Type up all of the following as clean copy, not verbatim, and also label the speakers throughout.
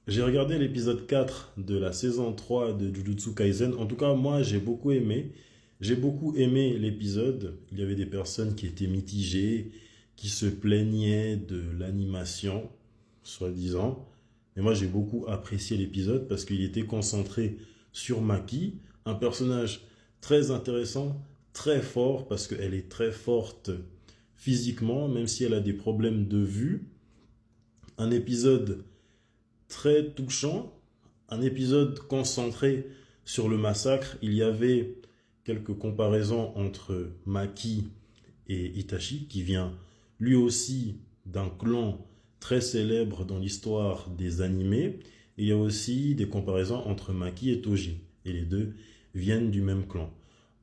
Speaker 1: J'ai regardé l'épisode 4 de la saison 3 de Jujutsu Kaisen. En tout cas, moi, j'ai beaucoup aimé. J'ai beaucoup aimé l'épisode. Il y avait des personnes qui étaient mitigées, qui se plaignaient de l'animation, soi-disant. Mais moi, j'ai beaucoup apprécié l'épisode parce qu'il était concentré sur Maki, un personnage très intéressant, très fort, parce qu'elle est très forte physiquement, même si elle a des problèmes de vue. Un épisode très touchant, un épisode concentré sur le massacre. Il y avait quelques comparaisons entre Maki et Itachi, qui vient lui aussi d'un clan très célèbre dans l'histoire des animés. Et il y a aussi des comparaisons entre Maki et Toji. Et les deux viennent du même clan.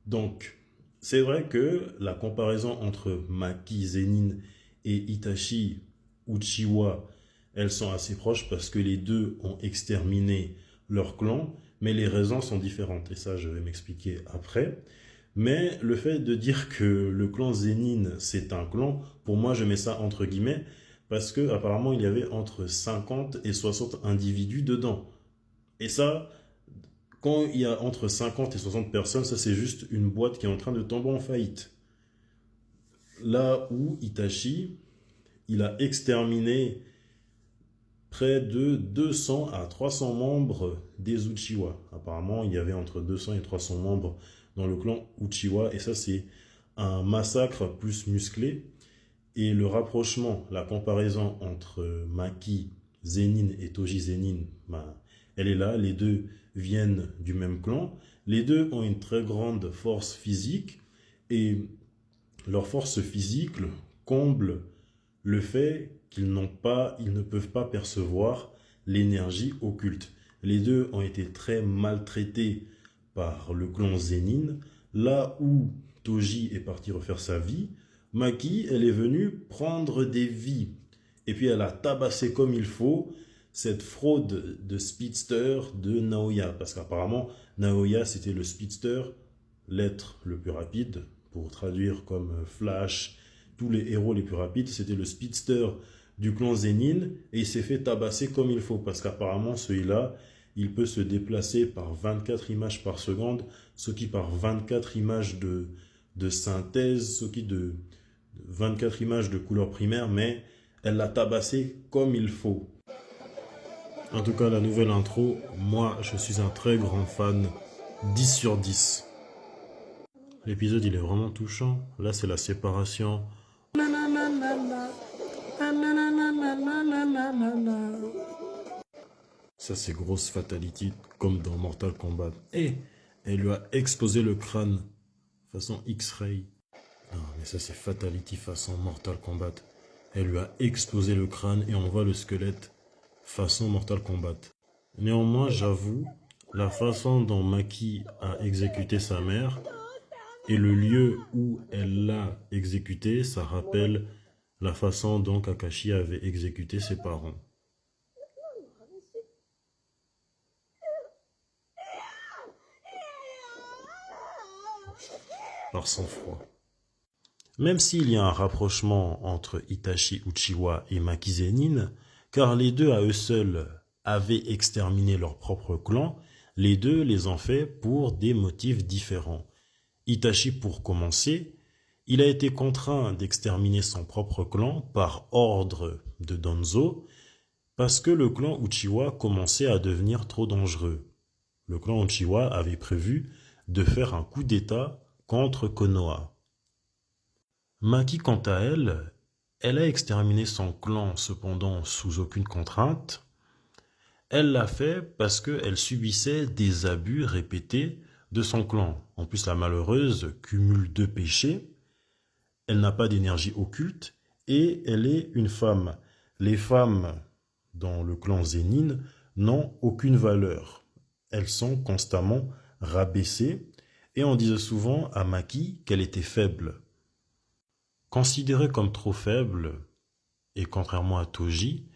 Speaker 1: Donc, c'est vrai que la comparaison entre Maki Zenin et Itachi Uchiwa, elles sont assez proches parce que les deux ont exterminé leur clan, mais les raisons sont différentes. Et ça, je vais m'expliquer après. Mais le fait de dire que le clan Zenin, c'est un clan, pour moi, je mets ça entre guillemets, parce que apparemment il y avait entre 50 et 60 individus dedans. Et ça, quand il y a entre 50 et 60 personnes, ça c'est juste une boîte qui est en train de tomber en faillite. Là où Itachi, il a exterminé près de 200 à 300 membres des Uchiwa. Apparemment, il y avait entre 200 et 300 membres dans le clan Uchiwa, et ça c'est un massacre plus musclé. Et le rapprochement, la comparaison entre Maki Zenin et Toji Zenin, bah, elle est là, les deux viennent du même clan, les deux ont une très grande force physique, et leur force physique comble le fait ils ne peuvent pas percevoir l'énergie occulte. Les deux ont été très maltraités par le clan Zenin, là où Toji est parti refaire sa vie. Maki, elle est venue prendre des vies. Et puis elle a tabassé comme il faut cette fraude de speedster de Naoya. Parce qu'apparemment, Naoya, c'était le speedster, l'être le plus rapide, pour traduire comme Flash, tous les héros les plus rapides, c'était le speedster du clan Zenin, et il s'est fait tabasser comme il faut, parce qu'apparemment celui-là, il peut se déplacer par 24 images par seconde, ce qui par 24 images de synthèse, ce qui de 24 images de couleur primaire, mais elle l'a tabassé comme il faut. En tout cas, la nouvelle intro, moi, je suis un très grand fan, 10 sur 10. L'épisode, il est vraiment touchant. Là, c'est la séparation. Ça, c'est grosse fatality, comme dans Mortal Kombat. Et elle lui a explosé le crâne, façon X-Ray. Non, mais ça, c'est fatality façon Mortal Kombat. Elle lui a explosé le crâne et on voit le squelette façon Mortal Kombat. Néanmoins, j'avoue, la façon dont Maki a exécuté sa mère et le lieu où elle l'a exécuté, ça rappelle la façon dont Kakashi avait exécuté ses parents. Par sang-froid. Même s'il y a un rapprochement entre Itachi Uchiwa et Maki Zenin, car les deux à eux seuls avaient exterminé leur propre clan, les deux les ont fait pour des motifs différents. Itachi, pour commencer, il a été contraint d'exterminer son propre clan par ordre de Danzo, parce que le clan Uchiwa commençait à devenir trop dangereux. Le clan Uchiwa avait prévu de faire un coup d'état contre Konoha. Maki, quant à elle, elle a exterminé son clan cependant sous aucune contrainte. Elle l'a fait parce qu'elle subissait des abus répétés de son clan. En plus, la malheureuse cumule deux péchés. Elle n'a pas d'énergie occulte et elle est une femme. Les femmes dans le clan Zenin n'ont aucune valeur. Elles sont constamment rabaissées et on disait souvent à Maki qu'elle était faible. Considérée comme trop faible, et contrairement à Toji,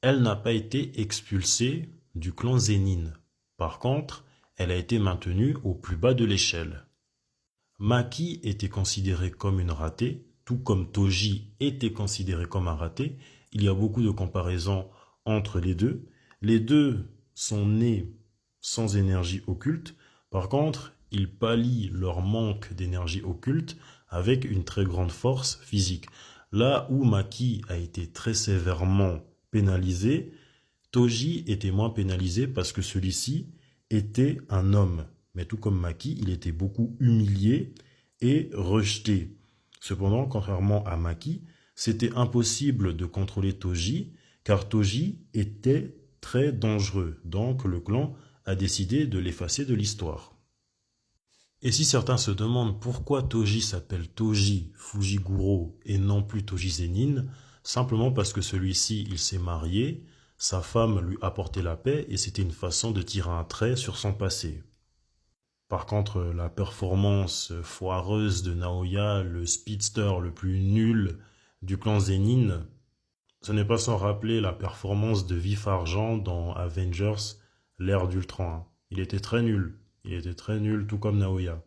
Speaker 1: elle n'a pas été expulsée du clan Zenin. Par contre, elle a été maintenue au plus bas de l'échelle. Maki était considérée comme une ratée, tout comme Toji était considéré comme un raté. Il y a beaucoup de comparaisons entre les deux. Les deux sont nés sans énergie occulte. Par contre, ils pallient leur manque d'énergie occulte avec une très grande force physique. Là où Maki a été très sévèrement pénalisé, Toji était moins pénalisé parce que celui-ci était un homme. Mais tout comme Maki, il était beaucoup humilié et rejeté. Cependant, contrairement à Maki, c'était impossible de contrôler Toji, car Toji était très dangereux. Donc le clan a décidé de l'effacer de l'histoire. Et si certains se demandent pourquoi Toji s'appelle Toji Fujiguro et non plus Toji Zenin, simplement parce que celui-ci, il s'est marié, sa femme lui apportait la paix et c'était une façon de tirer un trait sur son passé. Par contre, la performance foireuse de Naoya, le speedster le plus nul du clan Zenin, ce n'est pas sans rappeler la performance de Vif Argent dans Avengers, l'ère d'Ultron. Il était très nul, tout comme Naoya.